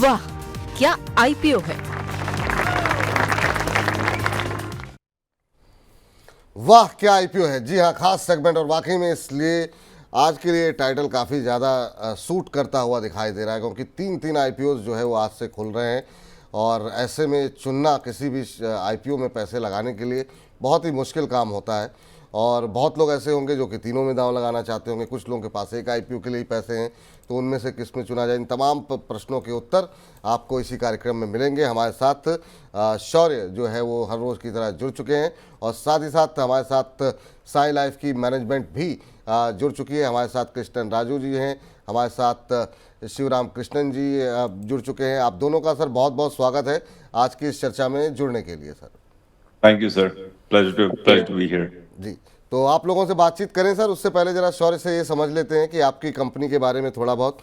वाह, क्या आईपीओ है। वाह क्या आईपीओ है। जी हाँ, खास सेगमेंट, और वाकई में इसलिए आज के लिए टाइटल काफ़ी ज़्यादा सूट करता हुआ दिखाई दे रहा है, क्योंकि तीन तीन आईपीओ जो है वो आज से खुल रहे हैं। और ऐसे में चुनना किसी भी आईपीओ में पैसे लगाने के लिए बहुत ही मुश्किल काम होता है। और बहुत लोग ऐसे होंगे जो कि तीनों में दांव लगाना चाहते होंगे, कुछ लोगों के पास एक आईपीओ के लिए ही पैसे हैं, तो उनमें से किस में चुना जाए, इन तमाम प्रश्नों के उत्तर आपको इसी कार्यक्रम में मिलेंगे। हमारे साथ शौर्य जो है वो हर रोज़ की तरह जुड़ चुके हैं, और साथ ही साथ हमारे साथ साई लाइफ की मैनेजमेंट भी जुड़ चुकी है। हमारे साथ कृष्णन राजू जी हैं, हमारे साथ शिवराम कृष्णन जी जुड़ चुके हैं। आप दोनों का सर बहुत बहुत स्वागत है आज की इस चर्चा में जुड़ने के लिए sir. Thank you sir, pleasure to be here. जी, तो आप लोगों से बातचीत करें सर, उससे पहले जरा शौर्य से ये समझ लेते हैं कि आपकी कंपनी के बारे में थोड़ा बहुत।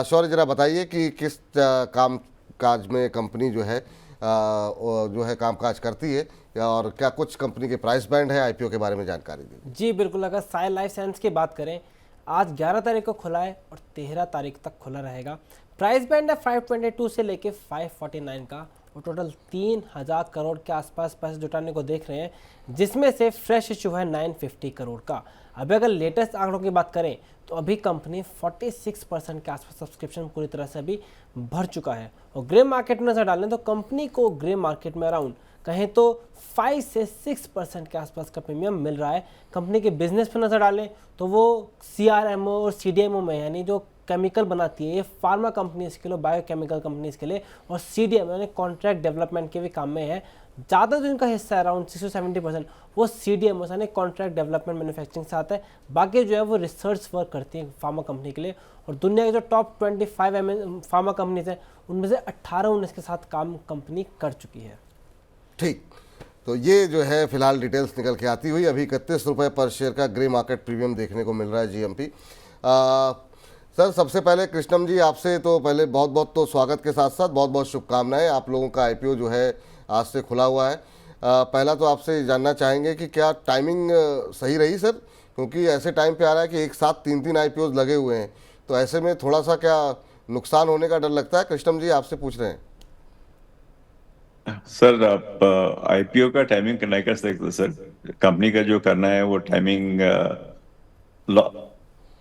शौर्य जरा बताइए कि किस काम काज में कंपनी जो है कामकाज करती है, और क्या कुछ कंपनी के प्राइस बैंड है, आईपीओ के बारे में जानकारी दी। जी बिल्कुल, अगर साई लाइफ साइंस की बात करें, आज 11 तारीख को खुला है और 13 तारीख तक खुला रहेगा। प्राइस बैंड है 522 से लेके 549 का, और टोटल 3000 करोड़ के आसपास पैसे जुटाने को देख रहे हैं, जिसमें से फ्रेश इशू है 950 करोड़ का। अभी अगर लेटेस्ट आंकड़ों की बात करें तो अभी कंपनी 46% के आसपास सब्सक्रिप्शन पूरी तरह से अभी भर चुका है। और ग्रे मार्केट में नजर डालें तो कंपनी को ग्रे मार्केट में अराउंड कहें तो 5 से 6% के आसपास का प्रीमियम मिल रहा है। कंपनी के बिजनेस पर नजर डालें तो वो सीआरएमओ और सीडीएमओ में, यानी जो केमिकल बनाती है, ये फार्मा कंपनीज के लिए, बायोकेमिकल कंपनीज के लिए, और सीडीएम यानी कॉन्ट्रैक्ट डेवलपमेंट के भी काम में है। ज़्यादा जो इनका हिस्सा है अराउंड 60-70% वो सीडीएम यानी कॉन्ट्रैक्ट डेवलपमेंट मैन्युफैक्चरिंग से आता है। बाकी जो है वो रिसर्च वर्क करती है फार्मा कंपनी के लिए। और दुनिया के जो टॉप 25 फार्मा कंपनीज हैं उनमें से 18-19 के साथ काम कंपनी कर चुकी है। ठीक, तो ये जो है फिलहाल डिटेल्स निकल के आती हुई, अभी 31 रुपये पर शेयर का ग्रे मार्केट प्रीमियम देखने को मिल रहा है जीएमपी। सर सबसे पहले कृष्णम जी आपसे तो पहले बहुत बहुत तो स्वागत के साथ साथ बहुत बहुत शुभकामनाएं। आप लोगों का आईपीओ जो है आज से खुला हुआ है। पहला तो आपसे जानना चाहेंगे कि क्या टाइमिंग सही रही सर, क्योंकि ऐसे टाइम पे आ रहा है कि एक साथ तीन तीन आईपीओ लगे हुए हैं, तो ऐसे में थोड़ा सा क्या नुकसान होने का डर लगता है? कृष्णम जी आपसे पूछ रहे हैं। सर आप आईपीओ का टाइमिंग नहीं कर सकते सर, कंपनी का जो करना है वो टाइमिंग,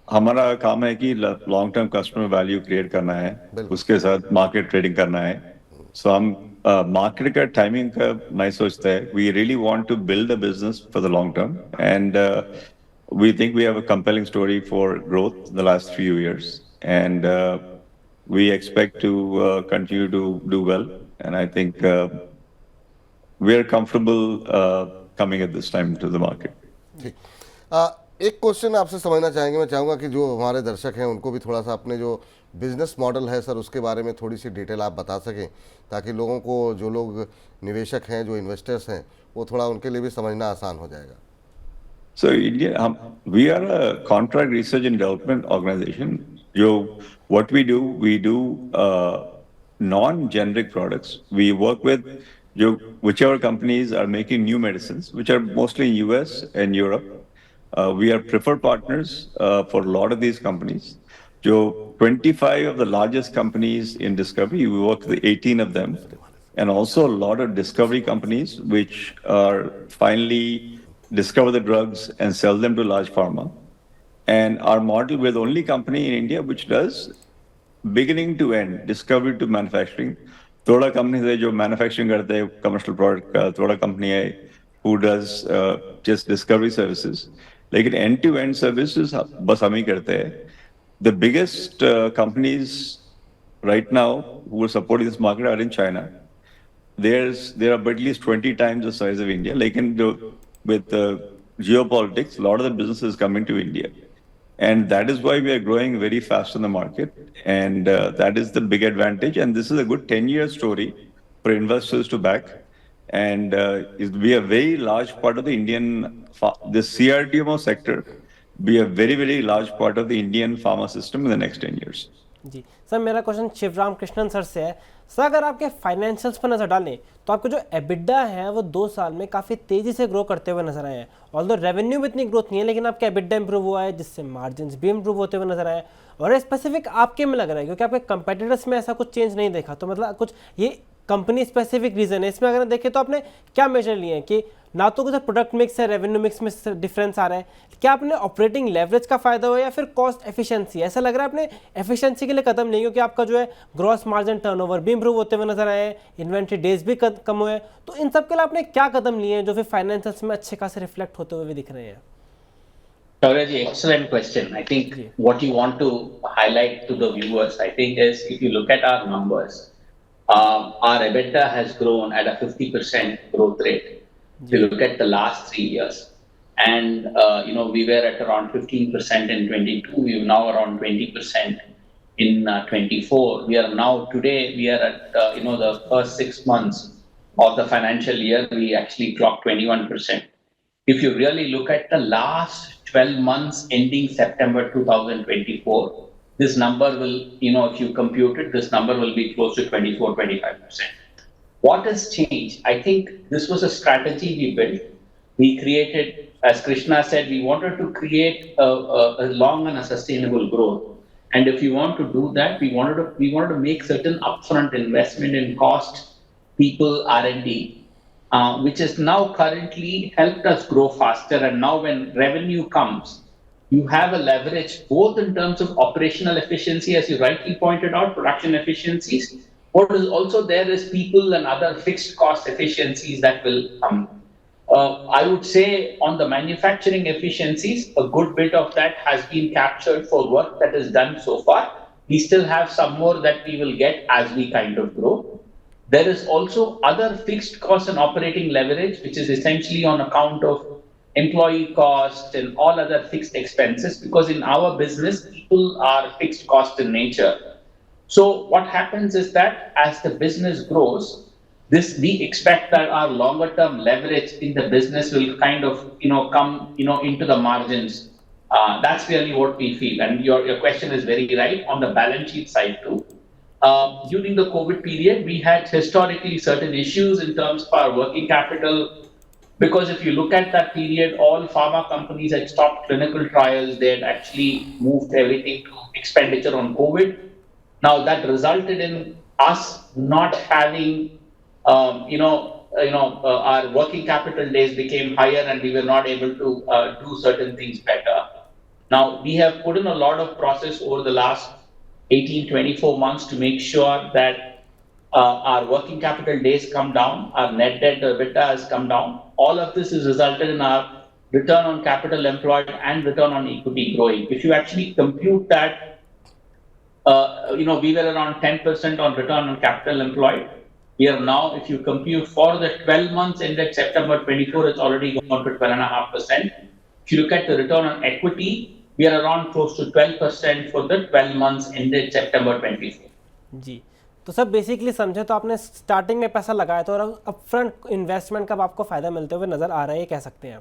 हमारा काम है कि long term customer value create करना है, उसके साथ मार्केट ट्रेडिंग करना है। सो हम मार्केट का टाइमिंग का नहीं सोचते हैं। We really want to build a business for the long term, and we think we have a compelling story for growth in the last few years, and we expect to continue to do well, and I think we are comfortable coming at this time to the market. ठीक, एक question आपसे समझना चाहेंगे, मैं चाहूँगा कि जो हमारे दर्शक हैं उनको भी थोड़ा सा अपने जो बिजनेस मॉडल है सर उसके बारे में थोड़ी सी डिटेल आप बता सकें, ताकि लोगों को, जो लोग निवेशक हैं, जो इन्वेस्टर्स हैं, वो थोड़ा उनके लिए भी समझना आसान हो जाएगा। So India, we are a contract research and development organization. What we do non-generic products. We work with whichever companies are making new medicines, which are mostly in US and Europe. We are preferred partners for a lot of these companies. 25 of the largest companies in discovery, we work with 18 of them, and also a lot of discovery companies which are finally discover the drugs and sell them to large pharma. And our model, we're the only company in India which does beginning to end, discovery to manufacturing. थोड़ा companies है जो manufacturing करते हैं commercial product का, थोड़ा company है who does just discovery services. लेकिन end to end services बस हम ही करते हैं. The biggest companies right now who are supporting this market are in China. There are at least 20 times the size of India. लेकिन with geopolitics, a lot of the business is coming to India. And that is why we are growing very fast in the market. And that is the big advantage. And this is a good 10-year story for investors to back. And we are a very large part of the the CRDMO sector, be a very, very large part of the Indian pharma system in the next 10 years. जी sir, मेरा question Shivaram Krishnan sir से है। Sir, अगर आपके financials पर नज़र डालें तो आपके जो एबिडा है वो 2 साल में काफ़ी तेज़ी से ग्रो करते हुए नजर आए हैं। ऑल्दो रेवेन्यू में इतनी ग्रोथ नहीं है, लेकिन आपका एबिडा इंप्रूव हुआ है, जिससे मार्जिन्स भी इंप्रूव होते हुए नजर आए। और स्पेसिफिक आपके में लग रहा है, क्योंकि आपके कंपेटिटर्स में ऐसा कुछ चेंज नहीं देखा। तो मतलब कुछ ये कंपनी स्पेसिफिक रीजन है इसमें। अगर देखें तो आपने क्या मेजर लिए हैं कि ना तो कुछ प्रोडक्ट मिक्स है, रेवेन्यू मिक्स में डिफरेंस आ रहा है, क्या आपने ऑपरेटिंग लेवरेज का फायदा हुआ या फिर कॉस्ट एफिशिएंसी? ऐसा लग रहा है आपने एफिशिएंसी के लिए कदम नहीं, क्योंकि आपका जो है ग्रॉस मार्जिन टर्नओवर भी इंप्रूव होते हुए नजर आए हैं, इन्वेंट्री डेज भी कम हुए। तो इन सब के लिए आपने क्या कदम लिए हैं जो फिर फाइनेंशियल्स में अच्छे खासे रिफ्लेक्ट होते हुए भी दिख रहे हैं? Shauryaji, excellent question. I think what you want to highlight to the viewers, I think, is if you look at our numbers, our EBITDA has grown at a 50% growth rate. If you look at the last 3 years, and we were at around 15% in 22, we are now around 20% in 24. We are now today we are at the first 6 months of the financial year, we actually clocked 21%. If you really look at the last 12 months ending September 2024, this number will, if you compute it, this number will be close to 24-25%. What has changed? I think this was a strategy we built. We created, as Krishna said, we wanted to create a long and a sustainable growth. And if you want to do that, we wanted to make certain upfront investment in cost, people, R&D, which has now currently helped us grow faster. And now when revenue comes, you have a leverage both in terms of operational efficiency, as you rightly pointed out, production efficiencies. What is also there is people and other fixed cost efficiencies that will come. I would say on the manufacturing efficiencies, a good bit of that has been captured for work that is done so far. We still have some more that we will get as we kind of grow. There is also other fixed costs and operating leverage, which is essentially on account of employee cost and all other fixed expenses, because in our business, people are fixed cost in nature. So what happens is that as the business grows, we expect that our longer term leverage in the business will kind of, come, into the margins. That's really what we feel. And your question is very right on the balance sheet side too. During the COVID period, we had historically certain issues in terms of our working capital, because if you look at that period, all pharma companies had stopped clinical trials. They had actually moved everything to expenditure on COVID. Now that resulted in us not having, our working capital days became higher, and we were not able to do certain things better. Now we have put in a lot of process over the last 18-24 months to make sure that our working capital days come down, our net debt to EBITDA has come down. All of this has resulted in our return on capital employed and return on equity growing. If you actually compute that, we were around 10% on return on capital employed. We are now, if you compute for the 12 months ended September 24, it's already gone to 12.5%. If you look at the return on equity, we are around close to 12% for the 12 months ended September 24. जी, तो sir basically समझे तो आपने starting में पैसा लगाया था और upfront investment का आपको फायदा मिलते हुए नजर आ रहा है, ये कह सकते हैं।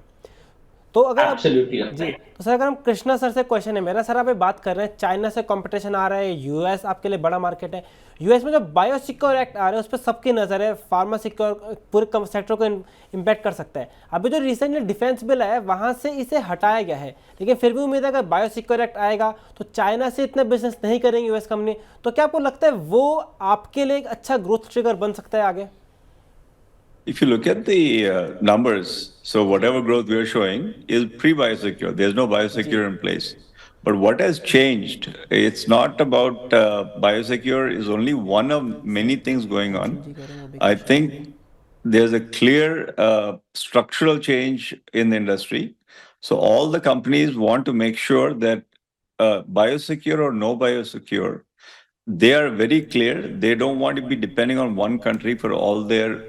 तो अगर जी, तो सर अगर हम कृष्णा सर से क्वेश्चन है मेरा, सर आप बात कर रहे हैं चाइना से कंपटीशन आ रहा है, यूएस आपके लिए बड़ा मार्केट है, यूएस में जो बायोसिक्योर एक्ट आ रहा है उस पर सबकी नज़र है, फार्मा सिक्योर पूरे सेक्टर को इम्पैक्ट कर सकता है। अभी जो रिसेंटली डिफेंस बिल है वहाँ से इसे हटाया गया है, लेकिन फिर भी उम्मीद है अगर बायोसिक्योर एक्ट आएगा तो चाइना से इतना बिजनेस नहीं करेंगे यूएस कंपनी। तो क्या आपको लगता है वो आपके लिए एक अच्छा ग्रोथ ट्रिगर बन सकता है आगे? If you look at the numbers, so whatever growth we are showing is pre-biosecure. There's no biosecure in place. But what has changed, it's not about biosecure is only one of many things going on. I think there's a clear structural change in the industry. So all the companies want to make sure that biosecure or no biosecure, they are very clear. They don't want to be depending on one country for all their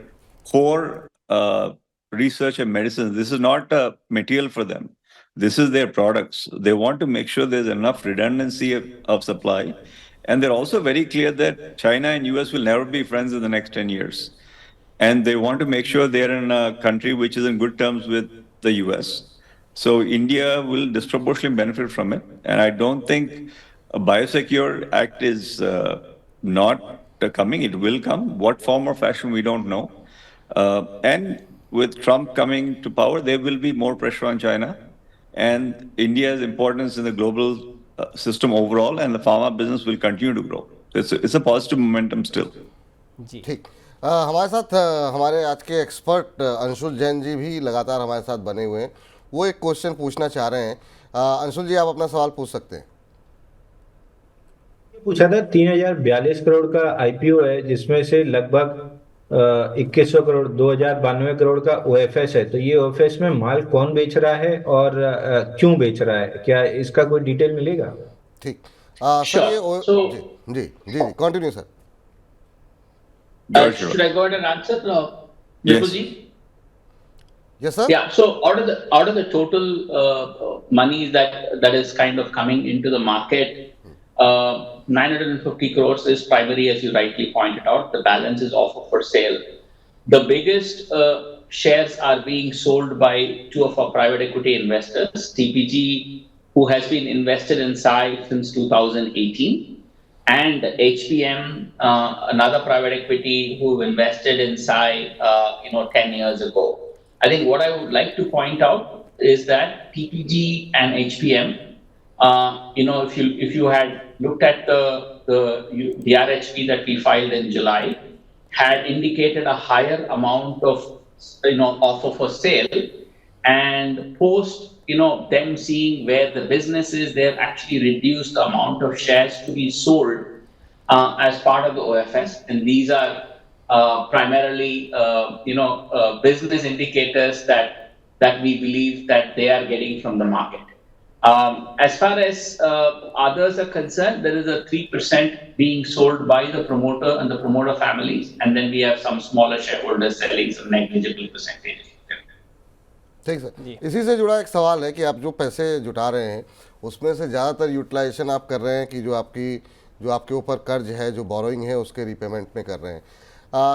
core research and medicine. This is not a material for them. This is their products. They want to make sure there's enough redundancy of supply. And they're also very clear that China and US will never be friends in the next 10 years. And they want to make sure they're in a country which is in good terms with the US. So India will disproportionately benefit from it. And I don't think A Biosecure Act is not coming. It will come. What form or fashion, we don't know. And with Trump coming to power, there will be more pressure on China and India's importance in the global system overall, and the pharma business will continue to grow. It's a positive momentum still. जी ठीक हमारे साथ हमारे आज के expert Anshul Jain ji भी लगातार हमारे साथ बने हुए हैं। वो एक क्वेश्चन पूछना चाह रहे हैं। अंशुल जी, आप अपना सवाल पूछ सकते हैं। पूछा था 3042 करोड़ का आईपीओ है, जिसमें से लगभग 2100 करोड़ 2092 करोड़ का ओएफएस है। तो ये ओएफएस में माल कौन बेच रहा है और क्यों बेच रहा है, क्या इसका कोई डिटेल मिलेगा? ठीक Sure. सर, ये So- जी जी जी जी continue sir. George, Should I go ahead and answer, Yes. Vipulji? Yes sir. Yeah. So out of the total money that is kind of coming into the market, 950 crores is primary, as you rightly pointed out. The balance is offer for sale. The biggest shares are being sold by two of our private equity investors, TPG, who has been invested in Sai since 2018, and HPM, another private equity who invested in Sai, 10 years ago. I think what I would like to point out is that TPG and HPM, if you had looked at the RHP that we filed in July, had indicated a higher amount of offer for sale, and post them seeing where the business is, they've actually reduced the amount of shares to be sold as part of the OFS, and these are primarily business indicators that we believe that they are getting from the market. As far as others are concerned, there is a 3% being sold by the promoter and the promoter families, and then we have some smaller shareholders selling some negligible percentage. ठीक sir, इसी से जुड़ा एक सवाल है कि आप जो पैसे जुटा रहे हैं उसमें से ज़्यादातर यूटिलाइजेशन आप कर रहे हैं कि जो आपके ऊपर कर्ज है, जो बोरोइंग है, उसके रिपेमेंट में कर रहे हैं।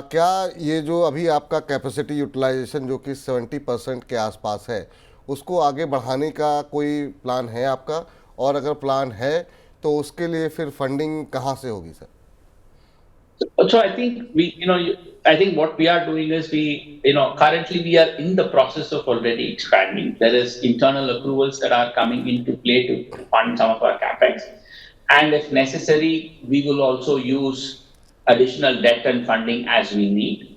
क्या ये जो अभी आपका कैपेसिटी यूटिलाइजेशन जो कि 70% के आसपास है, उसको आगे बढ़ाने का कोई प्लान है आपका? और अगर प्लान है तो उसके लिए फिर फंडिंग कहाँ से होगी sir? So I think I think what we are doing is currently we are in the process of already expanding. There is internal accruals that are coming into play to fund some of our capex, and if necessary, we will also use additional debt and funding as we need.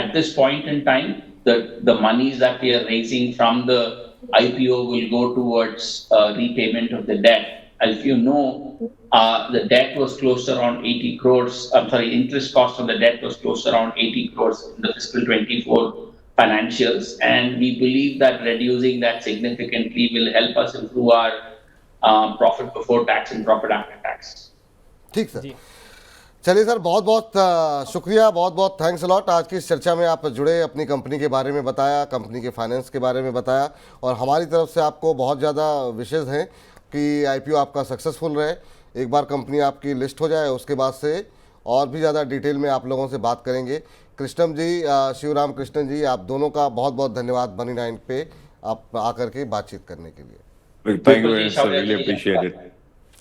At this point in time, the monies that we are raising from the IPO will go towards repayment of the debt. As you know, the debt was close to around 80 crores. Interest cost of the debt was close to around 80 crores in the fiscal 24 financials, and we believe that reducing that significantly will help us improve our profit before tax and profit after tax. ठीक sir, चलिए sir, बहुत बहुत शुक्रिया, बहुत बहुत thanks a lot. आज की इस चर्चा में आप जुड़े, अपनी कंपनी के बारे में बताया, कंपनी के फाइनेंस के बारे में बताया, और हमारी तरफ से आपको बहुत ज़्यादा विशेष हैं कि आईपीओ आपका सक्सेसफुल रहे। एक बार कंपनी आपकी लिस्ट हो जाए उसके बाद से और भी ज़्यादा डिटेल में आप लोगों से बात करेंगे। कृष्णम जी, शिवराम कृष्णन जी, आप दोनों का बहुत बहुत धन्यवाद Money9 पे आप आकर के बातचीत करने के लिए। Thank you very much, sir. Really appreciate it.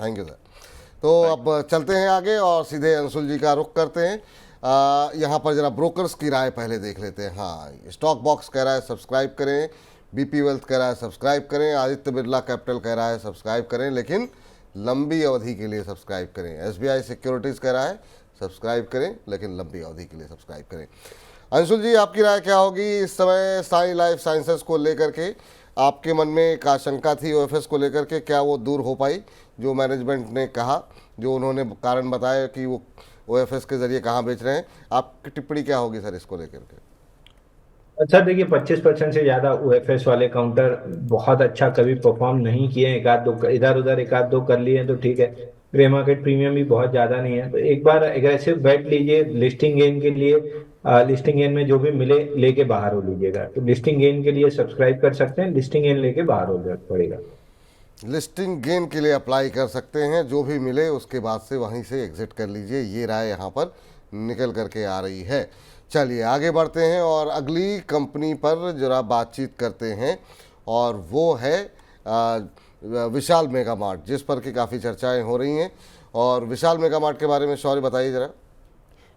Thank you sir. तो अब चलते हैं आगे और सीधे अंशुल जी का रुख करते हैं। यहाँ पर जरा ब्रोकर्स की राय पहले देख लेते हैं। हाँ, स्टॉक बॉक्स कह रहा है सब्सक्राइब करें, बीपी वेल्थ कह रहा है सब्सक्राइब करें, आदित्य बिरला कैपिटल कह रहा है सब्सक्राइब करें लेकिन लंबी अवधि के लिए सब्सक्राइब करें। एसबीआई सिक्योरिटीज़ कह रहा है सब्सक्राइब करें लेकिन लंबी अवधि के लिए सब्सक्राइब करें। अंशुल जी, आपकी राय क्या होगी इस समय साई लाइफ साइंसेस को लेकर के? आपके मन में एक आशंका थी ओएफएस को लेकर के, क्या वो दूर हो पाई? जो मैनेजमेंट ने कहा, जो उन्होंने कारण बताया कि वो ओएफएस के जरिए कहाँ बेच रहे हैं, आपकी टिप्पणी क्या होगी सर इसको लेकर के? अच्छा, देखिए 25% से ज़्यादा ओएफएस वाले काउंटर बहुत अच्छा कभी परफॉर्म नहीं किए हैं। एक आध दो इधर उधर एक आध दो कर लिए हैं तो ठीक है, प्री मार्केट प्रीमियम भी बहुत ज़्यादा नहीं है। तो एक बार एग्रेसिव बैट लीजिए लिस्टिंग गेन के लिए। लिस्टिंग गेन में जो भी मिले लेके बाहर हो लीजिएगा। तो लिस्टिंग गेन के लिए सब्सक्राइब कर सकते हैं, लिस्टिंग गेन लेके बाहर हो पड़ेगा। लिस्टिंग गेन के लिए अप्लाई कर सकते हैं, जो भी मिले उसके बाद से वहीं से एग्जिट कर लीजिए। ये राय यहाँ पर निकल करके आ रही है। चलिए आगे बढ़ते हैं और अगली कंपनी पर जरा बातचीत करते हैं, और वो है विशाल मेगा मार्ट, जिस पर कि काफ़ी चर्चाएं हो रही हैं। और विशाल मेगा मार्ट के बारे में शौर्य बताइए ज़रा।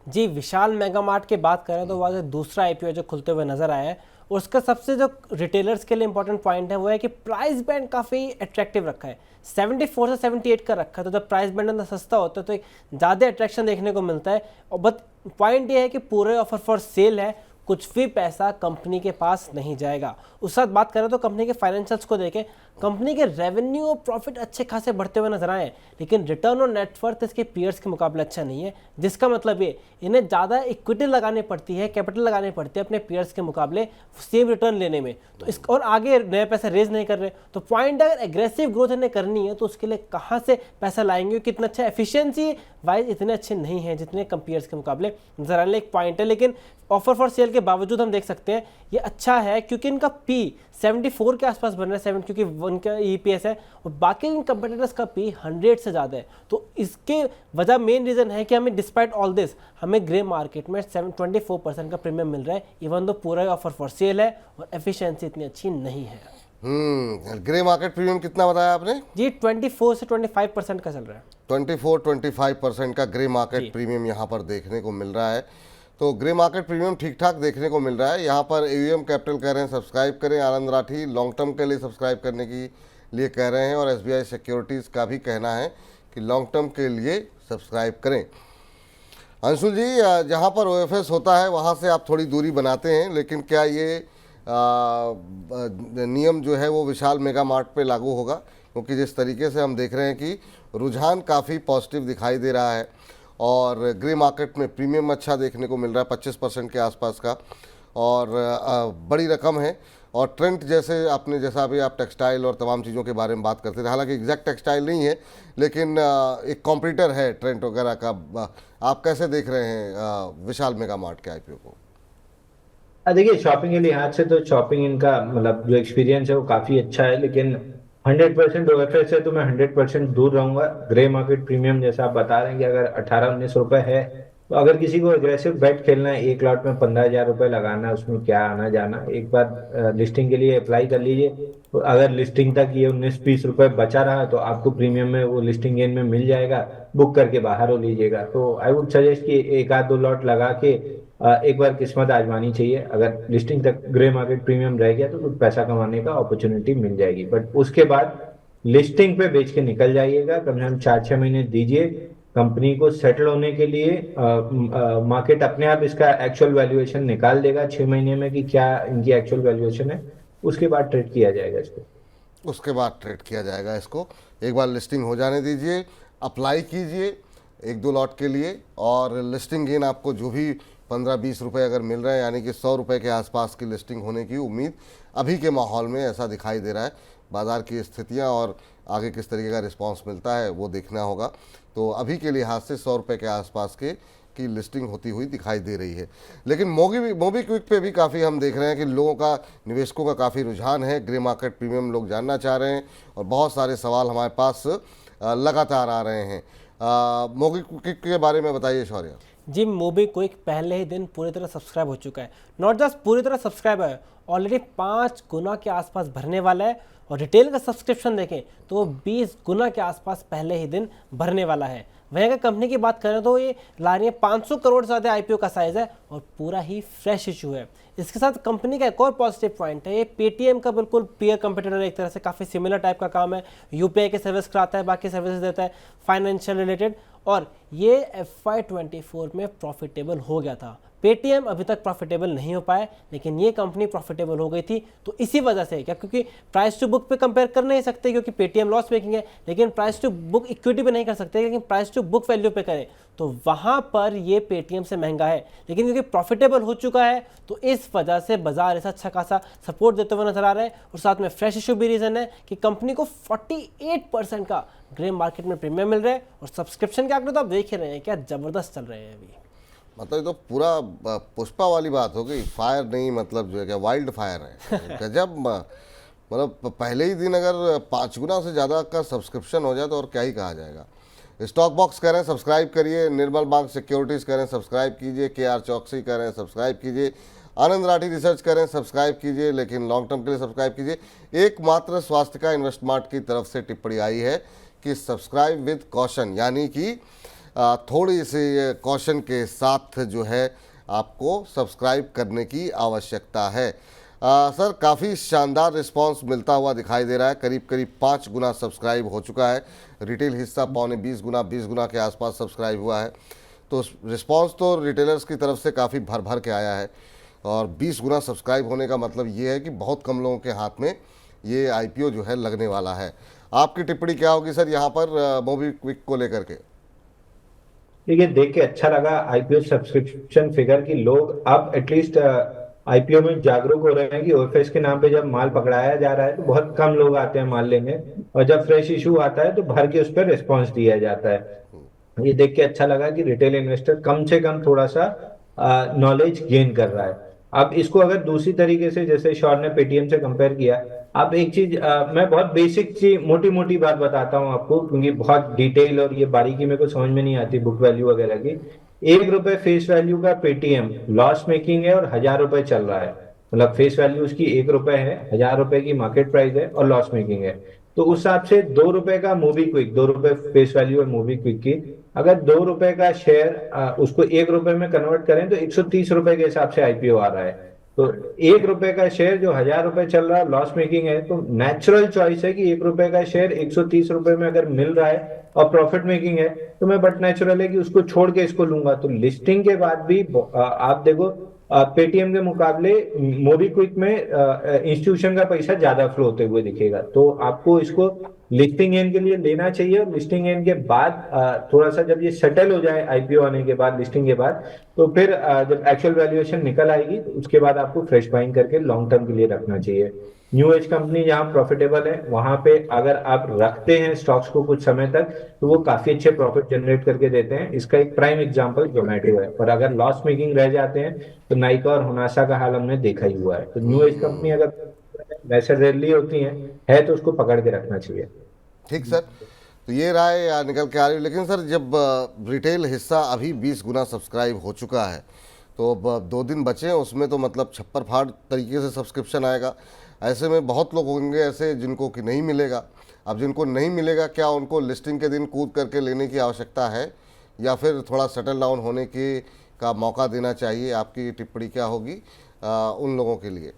जी, विशाल मेगा मार्ट की बात करें तो वह दूसरा आईपीओ जो खुलते हुए नजर आया है, उसका सबसे जो रिटेलर्स के लिए इंपॉर्टेंट पॉइंट है वो है कि प्राइस बैंड काफ़ी अट्रैक्टिव रखा है, 74 से 78 का रखा है। तो जब प्राइस बैंड अंदर सस्ता होता है तो एक ज़्यादा अट्रैक्शन देखने को मिलता है। और बट पॉइंट ये है कि पूरे ऑफर फॉर सेल है, कुछ भी पैसा कंपनी के पास नहीं जाएगा। उस साथ बात करें तो कंपनी के फाइनेंशियल्स को देखें, कंपनी के रेवेन्यू और प्रॉफिट अच्छे खासे बढ़ते हुए नजर आए, लेकिन रिटर्न ऑन नेटवर्थ इसके पीयर्स के मुकाबले अच्छा नहीं है। जिसका मतलब ये इन्हें ज़्यादा इक्विटी लगानी पड़ती है, कैपिटल लगानी पड़ती है अपने पीयर्स के मुकाबले सेम रिटर्न लेने में। तो इस और आगे नए पैसे रेज नहीं कर रहे। तो पॉइंट अगर एग्रेसिव ग्रोथ इन्हें करनी है तो उसके लिए कहाँ से पैसा लाएंगे, कितना अच्छा एफिशिएंसी वाइज इतने अच्छे नहीं है जितने कंपीयर्स के मुकाबले नजर आने एक पॉइंट है। लेकिन ऑफर फॉर सेल के बावजूद हम देख सकते हैं ये अच्छा है, क्योंकि इनका पी 74 के आसपास बन रहा है, 7 क्योंकि उनका ईपीएस है, और बाकी इन कंपटीटर्स का पी 100 से ज़्यादा है। तो इसके वजह मेन रीज़न है कि हमें डिस्पाइट ऑल दिस हमें ग्रे मार्केट में 24% का प्रीमियम मिल रहा है, इवन दो पूरा ऑफर फॉर सेल है और एफिशिएंसी इतनी अच्छी नहीं है। ग्रे मार्केट प्रीमियम कितना बताया आपने? जी 24 से 25% का चल रहा है। 24-25% का ग्रे मार्केट प्रीमियम यहाँ पर देखने को मिल रहा है। तो ग्रे मार्केट प्रीमियम ठीक ठाक देखने को मिल रहा है। यहाँ पर एयूएम कैपिटल कह रहे हैं सब्सक्राइब करें, आनंद राठी लॉन्ग टर्म के लिए सब्सक्राइब करने के लिए कह रहे हैं, और एसबीआई सिक्योरिटीज़ का भी कहना है कि लॉन्ग टर्म के लिए सब्सक्राइब करें। अंशुल जी, जहाँ पर ओएफएस होता है वहाँ से आप थोड़ी दूरी बनाते हैं, लेकिन क्या ये नियम जो है वो विशाल मेगा मार्ट पे लागू होगा? क्योंकि जिस तरीके से हम देख रहे हैं कि रुझान काफ़ी पॉजिटिव दिखाई दे रहा है और ग्रे मार्केट में प्रीमियम अच्छा देखने को मिल रहा है 25% के आसपास का, और बड़ी रकम है। और ट्रेंड जैसा अभी आप टेक्सटाइल और तमाम चीज़ों के बारे में बात करते थे, हालांकि एग्जैक्ट टेक्सटाइल नहीं है लेकिन एक कॉम्पिटिटर है ट्रेंड वगैरह का। आप कैसे देख रहे हैं विशाल मेगा मार्ट के आईपीओ को? देखिए, शॉपिंग के लिहाज से तो शॉपिंग इनका मतलब जो एक्सपीरियंस है वो काफी अच्छा है, लेकिन 100% ओएफएस से तो मैं 100% दूर रहूंगा। ग्रे मार्केट प्रीमियम जैसा आप बता रहे हैं कि अगर 18-19 रुपए है, तो अगर किसी को एग्रेसिव बेट खेलना है, एक लॉट में 15,000 रुपए लगाना है, उसमें क्या आना जाना, एक बार लिस्टिंग के लिए अप्लाई कर लीजिए। तो अगर लिस्टिंग तक ये 19-20 रुपए बचा रहा तो आपको प्रीमियम में वो लिस्टिंग गेन में मिल जाएगा, बुक करके बाहर हो लीजिएगा। तो आई वुड सजेस्ट कि एक आध दो लॉट लगा के एक बार किस्मत आजमानी चाहिए। अगर लिस्टिंग तक ग्रे मार्केट प्रीमियम रह गया तो कुछ पैसा कमाने का अपॉर्चुनिटी मिल जाएगी, बट उसके बाद लिस्टिंग पे बेच के निकल जाइएगा। कम से कम 4-6 महीने दीजिए कंपनी को सेटल होने के लिए। मार्केट अपने आप इसका एक्चुअल वैल्यूएशन निकाल देगा 6 महीने में कि क्या इनकी एक्चुअल वैल्यूएशन है, उसके बाद ट्रेड किया जाएगा इसको। उसके बाद ट्रेड किया जाएगा इसको। एक बार लिस्टिंग हो जाने दीजिए, अप्लाई कीजिए 1-2 लॉट के लिए, और लिस्टिंग गेन आपको जो भी 15-20 रुपये अगर मिल रहे हैं, यानी कि 100 रुपये के आसपास की लिस्टिंग होने की उम्मीद अभी के माहौल में ऐसा दिखाई दे रहा है। बाज़ार की स्थितियां और आगे किस तरीके का रिस्पांस मिलता है वो देखना होगा। तो अभी के लिहाज से 100 रुपये के आसपास की लिस्टिंग होती हुई दिखाई दे रही है। लेकिन मोबीक्विक पे भी काफ़ी हम देख रहे हैं कि लोगों का, निवेशकों का काफ़ी रुझान है। ग्रे मार्केट प्रीमियम लोग जानना चाह रहे हैं और बहुत सारे सवाल हमारे पास लगातार आ रहे हैं। मोबीक्विक के बारे में बताइए शौर्य जी। मोबीक्विक पहले ही दिन पूरी तरह सब्सक्राइब हो चुका है, नॉट जस्ट पूरी तरह सब्सक्राइब है, ऑलरेडी 5 गुना के आसपास भरने वाला है। और रिटेल का सब्सक्रिप्शन देखें तो 20 गुना के आसपास पहले ही दिन भरने वाला है। वहीं अगर कंपनी की बात करें तो ये ला रही है 500 करोड़ से ज़्यादा आईपीओ का साइज़ है और पूरा ही फ्रेश इशू है। इसके साथ कंपनी का एक और पॉजिटिव पॉइंट है, ये पेटीएम का बिल्कुल पीयर कंपटीटर है, एक तरह से काफ़ी सिमिलर टाइप का काम है। यूपीआई के सर्विस कराता है, बाकी सर्विसेज देता है फाइनेंशियल रिलेटेड, और ये FY24 में प्रॉफिटेबल हो गया था। पेटीएम अभी तक प्रॉफिटेबल नहीं हो पाया, लेकिन ये कंपनी प्रॉफिटेबल हो गई थी। तो इसी वजह से क्या, क्योंकि प्राइस टू बुक पे कंपेयर कर नहीं सकते क्योंकि पेटीएम लॉस मेकिंग है, लेकिन प्राइस टू बुक इक्विटी पे नहीं कर सकते, लेकिन प्राइस टू बुक वैल्यू पे करें तो वहां पर ये पेटीएम से महंगा है। लेकिन क्योंकि प्रॉफिटेबल हो चुका है तो इस वजह से बाजार ऐसा अच्छा खासा सपोर्ट देते हुए नजर आ रहा है। और साथ में फ्रेश इशू भी रीजन है कि कंपनी को 48% का ग्रे मार्केट में प्रीमियम मिल रहा है, और सब्सक्रिप्शन के आंकड़े तो आप देख ही रहे हैं क्या जबरदस्त चल रहे हैं अभी। मतलब ये तो पूरा पुष्पा वाली बात हो गई, फायर नहीं, मतलब जो है क्या वाइल्ड फायर है गजब। मतलब पहले ही दिन अगर 5 गुना से ज़्यादा का सब्सक्रिप्शन हो जाए तो और क्या ही कहा जाएगा। स्टॉक बॉक्स कह रहे हैं सब्सक्राइब करिए, निर्मल बांक सिक्योरिटीज़ कह रहे हैं सब्सक्राइब कीजिए, KR चौकसी कह रहे हैं सब्सक्राइब कीजिए, आनंद राठी रिसर्च करें, सब्सक्राइब कीजिए, लेकिन लॉन्ग टर्म के लिए सब्सक्राइब कीजिए। एकमात्र स्वास्थ्य का इन्वेस्टमार्ट की तरफ से टिप्पणी आई है कि सब्सक्राइब विद कॉशन, यानी कि थोड़ी सी कॉशन के साथ जो है आपको सब्सक्राइब करने की आवश्यकता है। सर, काफ़ी शानदार रिस्पांस मिलता हुआ दिखाई दे रहा है, करीब करीब 5 गुना सब्सक्राइब हो चुका है। रिटेल हिस्सा पौने 20 गुना के आसपास सब्सक्राइब हुआ है। तो रिस्पांस तो रिटेलर्स की तरफ से काफ़ी भर भर के आया है, और 20 गुना सब्सक्राइब होने का मतलब ये है कि बहुत कम लोगों के हाथ में ये IPO जो है लगने वाला है। आपकी टिप्पणी क्या होगी सर यहाँ पर मोबीक्विक को लेकर के? देखिए, देख के अच्छा लगा IPO सब्सक्रिप्शन फिगर की लोग अब एटलीस्ट IPO में जागरूक हो रहे हैं कि OFS के नाम पे जब माल पकड़ाया जा रहा है तो बहुत कम लोग आते हैं माल लेने, और जब फ्रेश इशू आता है तो भर के उस पर रिस्पॉन्स दिया जाता है। ये देख के अच्छा लगा कि रिटेल इन्वेस्टर कम से कम थोड़ा सा नॉलेज गेन कर रहा है। अब इसको अगर दूसरी तरीके से, जैसे शॉर्ट ने पेटीएम से कंपेयर किया, आप एक चीज मैं बहुत बेसिक सी मोटी मोटी बात बताता हूँ आपको, क्योंकि बहुत डिटेल और ये बारीकी मेरे को समझ में नहीं आती बुक वैल्यू वगैरह की। 1 रुपए फेस वैल्यू का पेटीएम लॉस मेकिंग है और 1000 रुपए चल रहा है। मतलब फेस वैल्यू उसकी 1 रुपए है, 1000 रुपए की मार्केट प्राइस है और लॉस मेकिंग है। तो उस हिसाब से 2 रुपए का मोबीक्विक, 2 रुपए फेस वैल्यू है मोबीक्विक की, अगर 2 रुपए का शेयर उसको 1 रुपए में कन्वर्ट करें तो 130 रुपए के हिसाब से IPO आ रहा है। तो 1 रुपए का शेयर जो 1000 रुपए चल रहा है, लॉस मेकिंग है, तो नेचुरल चॉइस है कि 1 रुपए का शेयर 130 रुपए में अगर मिल रहा है और प्रॉफिट मेकिंग है तो मैं बट नेचुरल है कि उसको छोड़ के इसको लूंगा। तो लिस्टिंग के बाद भी आप देखो पेटीएम के मुकाबले मोबीक्विक में इंस्टीट्यूशन का पैसा ज्यादा फ्लो होते हुए दिखेगा। तो आपको इसको लिस्टिंग गेन के लिए लेना चाहिए, और लिस्टिंग गेन के बाद थोड़ा सा जब ये सेटल हो जाए IPO आने के बाद, लिस्टिंग के बाद, तो फिर जब एक्चुअल वैल्यूएशन निकल आएगी तो उसके बाद आपको फ्रेश बाइंग करके लॉन्ग टर्म के लिए रखना चाहिए। न्यू एज कंपनी जहाँ प्रॉफिटेबल है वहां पे अगर आप रखते हैं स्टॉक्स को कुछ समय तक तो वो काफी अच्छे प्रॉफिट जनरेट करके देते हैं। इसका एक प्राइम एग्जांपल जोमेटो है। और अगर लॉस मेकिंग रह जाते हैं तो नाइका और होनासा का हाल हमने देखा ही हुआ है। तो न्यू एज कंपनी अगर वैसे रेयरली होती है तो उसको पकड़ के रखना चाहिए। ठीक सर, तो ये राय निकल के आ रही है। लेकिन सर, जब रिटेल हिस्सा अभी 20 गुना सब्सक्राइब हो चुका है तो अब 2 दिन बचे हैं, उसमें तो मतलब छप्पर फाड़ तरीके से सब्सक्रिप्शन आएगा। ऐसे में बहुत लोग होंगे ऐसे जिनको कि नहीं मिलेगा। अब जिनको नहीं मिलेगा, क्या उनको लिस्टिंग के दिन कूद करके लेने की आवश्यकता है, या फिर थोड़ा सेटल डाउन होने के का मौका देना चाहिए? आपकी टिप्पणी क्या होगी उन लोगों के लिए?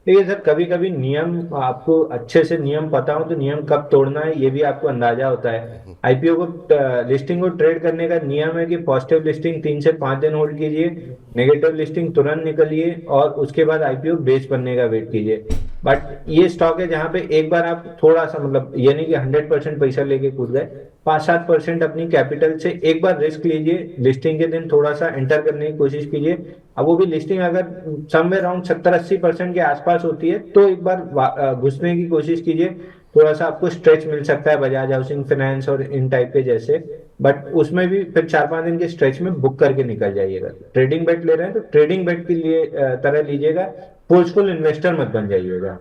देखिए सर, कभी कभी नियम आपको अच्छे से नियम पता हो तो नियम कब तोड़ना है ये भी आपको अंदाजा होता है। IPO को लिस्टिंग को ट्रेड करने का नियम है कि पॉजिटिव लिस्टिंग 3 से 5 दिन होल्ड कीजिए, नेगेटिव लिस्टिंग तुरंत निकलिए और उसके बाद IPO बेच बनने का वेट कीजिए। बट ये स्टॉक है जहां पे एक बार आप थोड़ा सा, मतलब ये नहीं कि 100% पैसा लेके कूद गए, 5-7% अपनी कैपिटल से एक बार रिस्क लीजिए, लिस्टिंग के दिन थोड़ा सा एंटर करने की कोशिश कीजिए। अब वो भी लिस्टिंग अगर समवेयर अराउंड 70-80% के आसपास होती है तो एक बार घुसने की कोशिश कीजिए। थोड़ा सा आपको स्ट्रेच मिल सकता है बजाज हाउसिंग फाइनेंस और इन टाइप के जैसे, बट उसमें भी फिर 4-5 दिन के स्ट्रेच में बुक करके निकल जाइएगा। ट्रेडिंग बेट ले रहे हैं तो ट्रेडिंग बेट के लिए तरह लीजिएगा, फोर्सफुल इन्वेस्टर मत बन जाइएगा।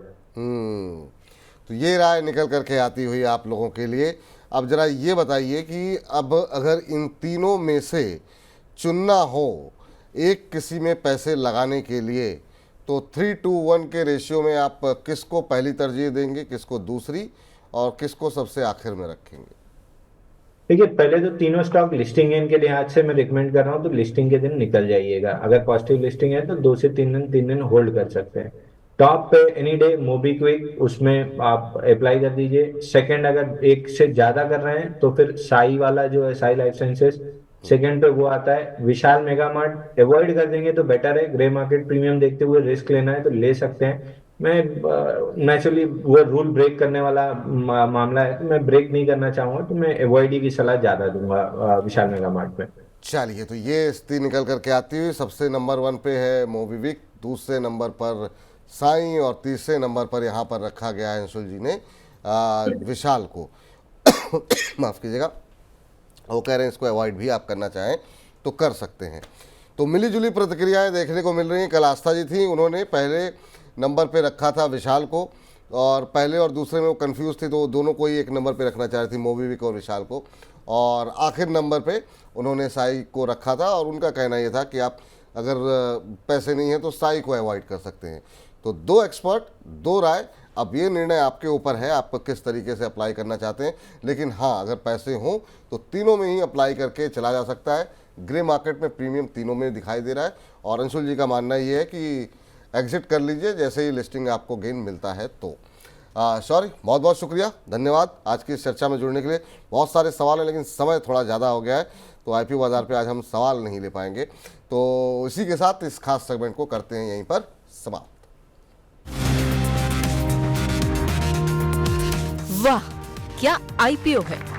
तो ये राय निकल करके आती हुई आप लोगों के लिए। अब जरा ये बताइए कि अब अगर इन तीनों में से चुनना हो एक किसी में पैसे लगाने के लिए, तो 3-1 के रेशियो में आप किसको पहली तरजीह देंगे, किसको दूसरी, और किसको सबसे आखिर में रखेंगे? देखिए, पहले तो तीनों स्टॉक लिस्टिंग गेन के लिहाज से मैं रिकमेंड कर रहा हूँ तो लिस्टिंग के दिन निकल जाइएगा। अगर पॉजिटिव लिस्टिंग है तो 2 से 3 दिन होल्ड कर सकते हैं। टॉप पे एनी डे मोबीक्विक, उसमें आप अप्लाई कर दीजिए। सेकंड, अगर एक से ज्यादा कर रहे हैं तो फिर साई वाला जो है, साई लाइफ साइंसेस, सेकंड पे वो आता है। विशाल मेगा मार्ट अवॉइड कर देंगे तो बेटर है। ग्रे मार्केट प्रीमियम देखते हुए रिस्क लेना है तो ले सकते हैं। मैं नेचुरली वो रूल ब्रेक करने वाला मामला है तो मैं ब्रेक नहीं करना चाहूंगा, तो मैं अवॉइड ही की सलाह ज्यादा दूंगा विशाल मेगा मार्ट में। चलिए, तो ये स्थिति निकल करके आती हुई सबसे नंबर 1 पे है मोबीक्विक, दूसरे नंबर पर साई, और तीसरे नंबर पर यहाँ पर रखा गया है अंशुल जी ने विशाल को। माफ़ कीजिएगा, वो कह रहे हैं इसको अवॉइड भी आप करना चाहें तो कर सकते हैं। तो मिली जुली प्रतिक्रियाएं देखने को मिल रही हैं। कल आस्था जी थी, उन्होंने पहले नंबर पे रखा था विशाल को, और पहले और दूसरे में वो कंफ्यूज थी तो दोनों को ही एक नंबर पे रखना चाह रही थी, मोबीक्विक और विशाल को, और आखिर नंबर पे उन्होंने साई को रखा था। और उनका कहना ये था कि आप अगर पैसे नहीं है तो साई को अवॉइड कर सकते हैं। तो दो एक्सपर्ट, दो राय। अब ये निर्णय आपके ऊपर है, आप किस तरीके से अप्लाई करना चाहते हैं। लेकिन हाँ, अगर पैसे हों तो तीनों में ही अप्लाई करके चला जा सकता है। ग्रे मार्केट में प्रीमियम तीनों में दिखाई दे रहा है और अंशुल जी का मानना ये है कि एग्जिट कर लीजिए जैसे ही लिस्टिंग आपको गेन मिलता है तो। सॉरी, बहुत बहुत शुक्रिया, धन्यवाद आज की इस चर्चा में जुड़ने के लिए। बहुत सारे सवाल हैं लेकिन समय थोड़ा ज़्यादा हो गया है, तो आईपीओ बाजार पे आज हम सवाल नहीं ले पाएंगे। तो इसी के साथ इस खास सेगमेंट को करते हैं यहीं पर समाप्त। वाह, क्या आईपीओ है।